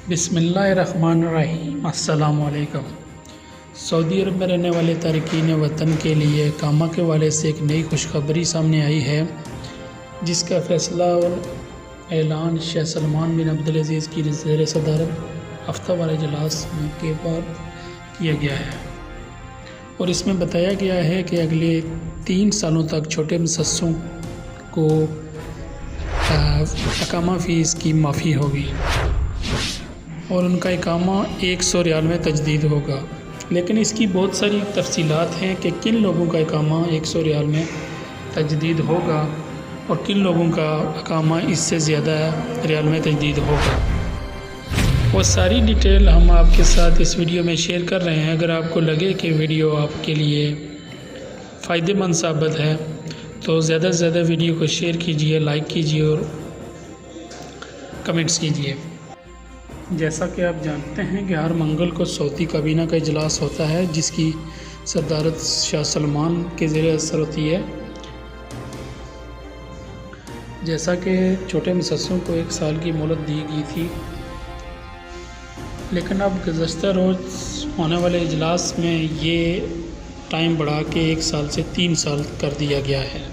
بسم اللہ الرحمن الرحیم۔ السلام علیکم۔ سعودی عرب میں رہنے والے تارکین وطن کے لیے اقامہ کے حوالے سے ایک نئی خوشخبری سامنے آئی ہے، جس کا فیصلہ اور اعلان شیخ سلمان بن عبدالعزیز کی زیر صدارت ہفتہ وار اجلاس میں کے بعد کیا گیا ہے، اور اس میں بتایا گیا ہے کہ اگلے 3 سالوں تک چھوٹے مؤسسوں کو اقامہ فیس کی معافی ہوگی اور ان کا اقامہ 100 ریال میں تجدید ہوگا۔ لیکن اس کی بہت ساری تفصیلات ہیں کہ کن لوگوں کا اقامہ 100 ریال میں تجدید ہوگا اور کن لوگوں کا اقامہ اس سے زیادہ ریال میں تجدید ہوگا۔ وہ ساری ڈیٹیل ہم آپ کے ساتھ اس ویڈیو میں شیئر کر رہے ہیں۔ اگر آپ کو لگے کہ ویڈیو آپ کے لیے فائدہ مند ثابت ہے تو زیادہ سے زیادہ ویڈیو کو شیئر کیجیے، لائک کیجیے اور کمنٹس کیجیے۔ جیسا کہ آپ جانتے ہیں کہ ہر منگل کو سعودی کابینہ کا اجلاس ہوتا ہے، جس کی صدارت شاہ سلمان کے زیر اثر ہوتی ہے۔ جیسا کہ چھوٹے مؤسسوں کو 1 سال کی مہلت دی گئی تھی، لیکن اب گزشتہ روز ہونے والے اجلاس میں یہ ٹائم بڑھا کے 1 سال سے 3 سال کر دیا گیا ہے۔